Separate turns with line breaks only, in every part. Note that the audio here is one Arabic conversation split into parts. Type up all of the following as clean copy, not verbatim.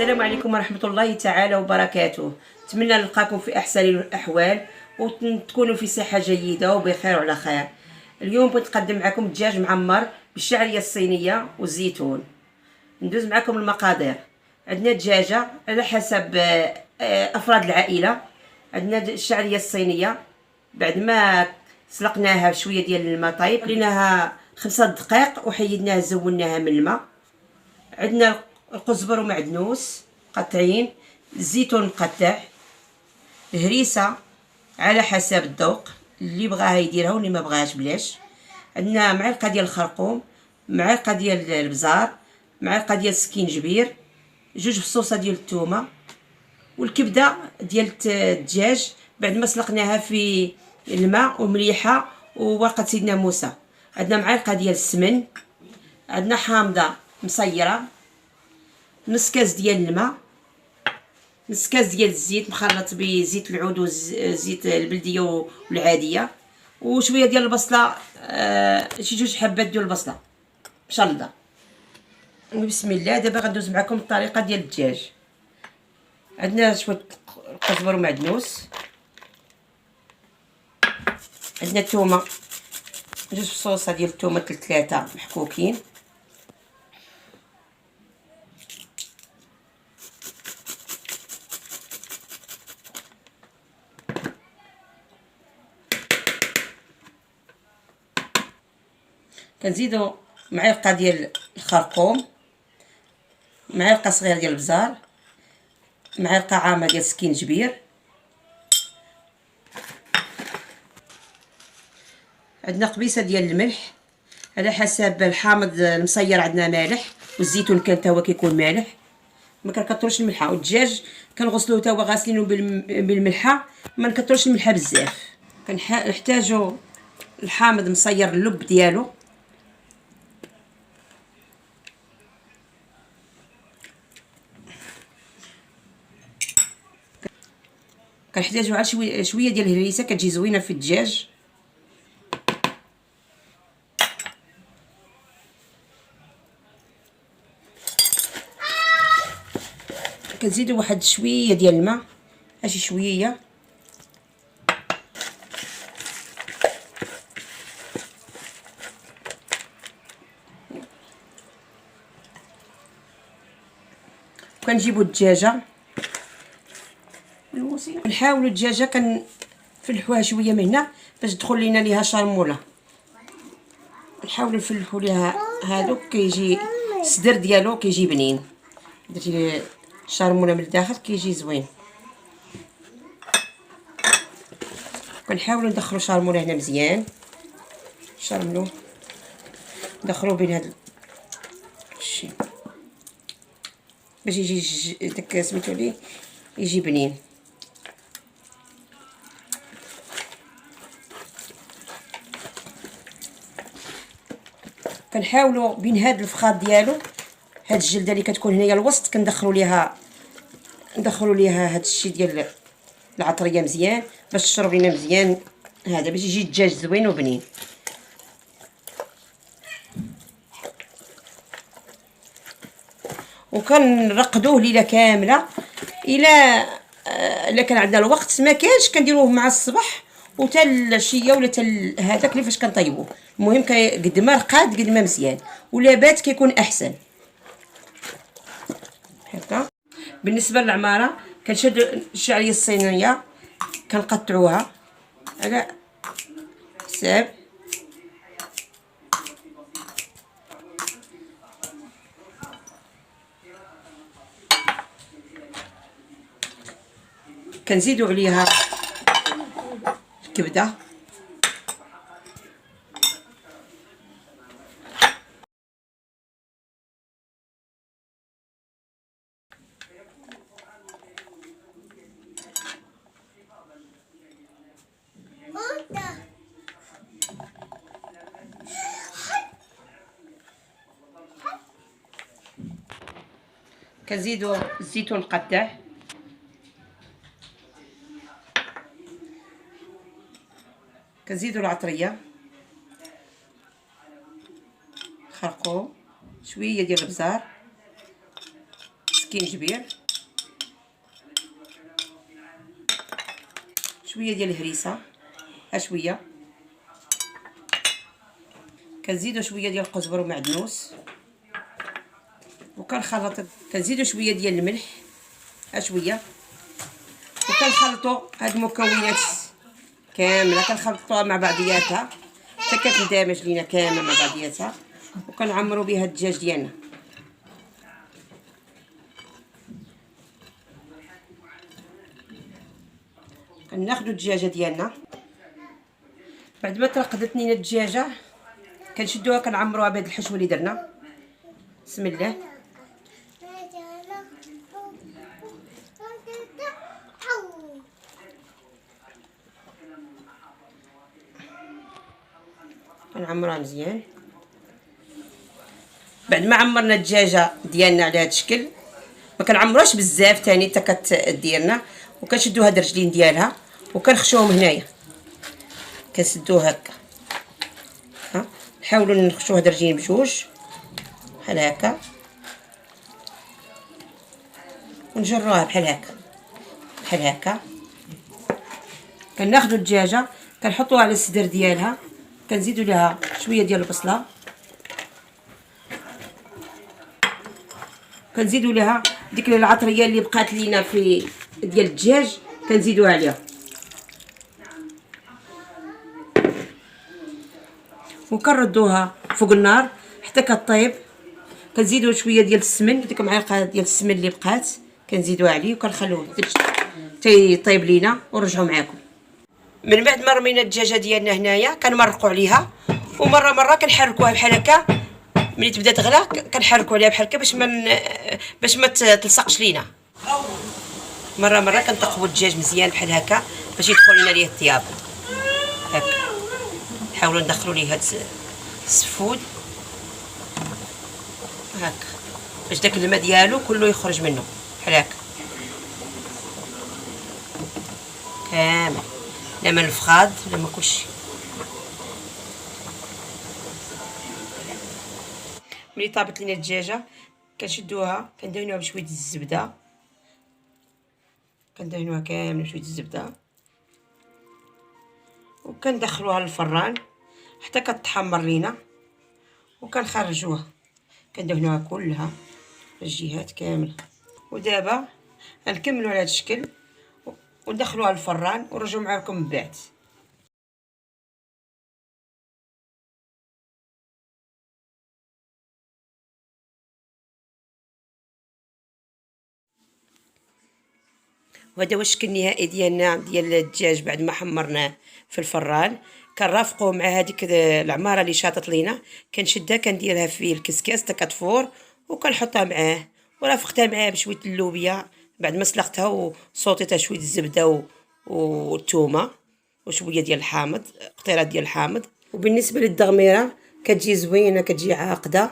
السلام عليكم ورحمة الله تعالى وبركاته. نتمنى نلقاكم في أحسن الأحوال وتكونوا في صحة جيدة وبخير وعلى خير. اليوم بغيت نقدم معكم الدجاج معمر بالشعرية الصينية والزيتون. ندوز معكم المقادير. عندنا دجاجة على حسب أفراد العائلة. عندنا الشعرية الصينية بعد ما سلقناها بشوية ديال الماء طيب، خليناها 5 دقائق وحيدناها زولناها من الماء. عندنا القزبر ومعدنوس مقطعين، الزيتون مقطع، هريسه على حسب الذوق، اللي بغاها يديرها واللي ما بغاهاش بلاش. عندنا معلقه ديال الخرقوم، معلقه ديال البزار، معلقه ديال السكينجبير، 2 فصوصه ديال الثومه، والكبده ديال الدجاج بعد ما سلقناها في الماء ومليحه وورقه سيدنا موسى. عندنا معلقه ديال السمن، عندنا حامضه مصيره، نص كاس ديال الماء، نص كاس ديال الزيت مخلط بزيت العود وزيت البلديه والعاديه، وشويه ديال البصله، شي 2 حبات ديال البصله مشلضه. بسم الله. دابا غندوز معكم الطريقه ديال الدجاج. عندنا شويه القزبر ومعدنوس، عندنا الثومه 2 فصوصه ديال الثومه 3 محكوكين، كنزيدو معلقه ديال الخرقوم، معلقه صغيره ديال البزار، معلقه عامه ديال السكينجبير، عندنا قبيصه ديال الملح على حسب الحامض المصير. عندنا مالح والزيتون كان تا هو كيكون مالح، ما كنكثروش الملحه. والدجاج كنغسلوه تا هو غاسلينه بالملحه، ما نكثروش الملحه بزاف. كنحتاجو الحامض مصير اللب ديالو، كنحتاجو على شويه ديال الهريسه كتجي زوينه في الدجاج، كنزيدو واحد شويه ديال الماء، شي شويه، كنجيبو الدجاجه نحاولوا الدجاجه كنفلحوها شويه من هنا باش تدخل لينا ليها شرموله. نحاولوا نفلحوا ليها هادوك كيجي الصدر ديالو كيجي بنين، درتي شرموله من الداخل كيجي زوين. كنحاولوا ندخلوا شرموله هنا مزيان، شرملو ندخلوا بين هاد الشيء باش يجي داك سميتو ليه يجي بنين. كنحاولوا بين هاد الفخاد ديالو، هاد الجلده اللي كتكون هنايا الوسط ندخلوا ليها هاد الشيء ديال العطريه مزيان باش تشرب لينا مزيان، هذا باش يجي الدجاج زوين وبنين. وكنرقدوه ليله كامله الا كان عندنا الوقت، ما كانش كنديروه مع الصباح وتا العشيه ولا تا هذاك كيفاش كنطيبوه. المهم قد ما رقاد قد ما مزيان، ولا بات كيكون احسن هكا. بالنسبه للعماره كنشد الشعريه الصينيه كنقطعوها على حساب، كنزيدو عليها الكبده، كنزيدو الزيتون مقطع، كنزيدو العطريه، خرقوم، شويه ديال البزار، سكينجبير، شويه ديال الهريسه، شويه كنزيدو شويه ديال القزبر ومعدنوس وكنخلط. كنزيدو شويه ديال الملح شويه وكنخلطوا هاد المكونات كامله، كنخلطوها مع بعضياتها حتى كتندمج لينا كامله مع بعضياتها، وكنعمروا بها الدجاج ديالنا. كناخذوا الدجاجه ديالنا بعد ما ترقدت لينا الدجاجه، كنشدوها كنعمروها بهاد الحشوه اللي درنا. بسم الله. كنعمروها مزيان. بعد ما عمرنا الدجاجه ديالنا على هذا الشكل، ما كنعمروهاش بزاف ثاني حتى كديرنا، وكنشدو هاد الرجلين ديالها وكنخشوهم هنايا، كنسدوه هكا. ها نحاولوا نخشوا هاد الرجلين بجوج بحال هكا ونجروها بحال هكا بحال هكا. كناخذوا الدجاجه كنحطوها على الصدر ديالها، كنزيدوا لها شويه ديال البصله، كنزيدوا لها ديك العطريه اللي بقات لينا في ديال الدجاج كنزيدوها عليها، وكنردوها فوق النار حتى كطيب. كنزيدوا شويه ديال السمن، ديك معلقه ديال السمن اللي بقات كنزيدوها عليه وكنخلوه تيطيب لينا ونرجعوا معاكم. من بعد ما رمينا الدجاجه ديالنا هنايا كنمرقوا عليها، ومره كنحركوها بحال هكا. ملي تبدا تغلى كنحركوا عليها بحال هكا باش ما تلصقش لينا. مره كنطقبوا الدجاج مزيان بحال هكا باش يدخل لنا ليه الطياب هكا. نحاولوا ندخلوا ليه هاد السفود هكا باش داك الماء ديالو كله يخرج منه بحال هكا كامل، لا من الفخاد لا ما كلشي. ملي طابت لينا الدجاجه كنشدوها كندهنوها بشويه الزبده، كندهنوها كامل بشويه الزبده وكندخلوها للفران حتى كتحمر لينا، وكنخرجوها كندهنوها كلها الجهات كامله. ودابا غنكملوا على هذا الشكل وندخلوها للفران ونرجعوا معكم من بعد. وهذا هو الشكل النهائي ديالنا ديال الدجاج بعد ما حمرناه في الفران. كنرافقوه مع هذيك العماره اللي شاطت لينا، كنشدها كنديرها في الكسكاس حتى كتفور وكنحطها معاه، ورافقتها معاه بشويه اللوبيا بعد ما سلقتها وصوتيتها شويه الزبده والثومه وشويه ديال الحامض، قطيرات ديال الحامض. وبالنسبه للدغميره كتجي زوينه كتجي عاقده،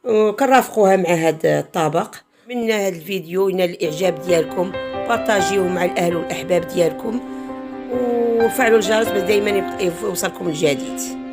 وكنرافقوها مع هذا الطبق. من هذا الفيديو ينال الاعجاب ديالكم، بارطاجيوه مع الاهل والاحباب ديالكم، وفعلوا الجرس باش دائما يوصلكم الجديد.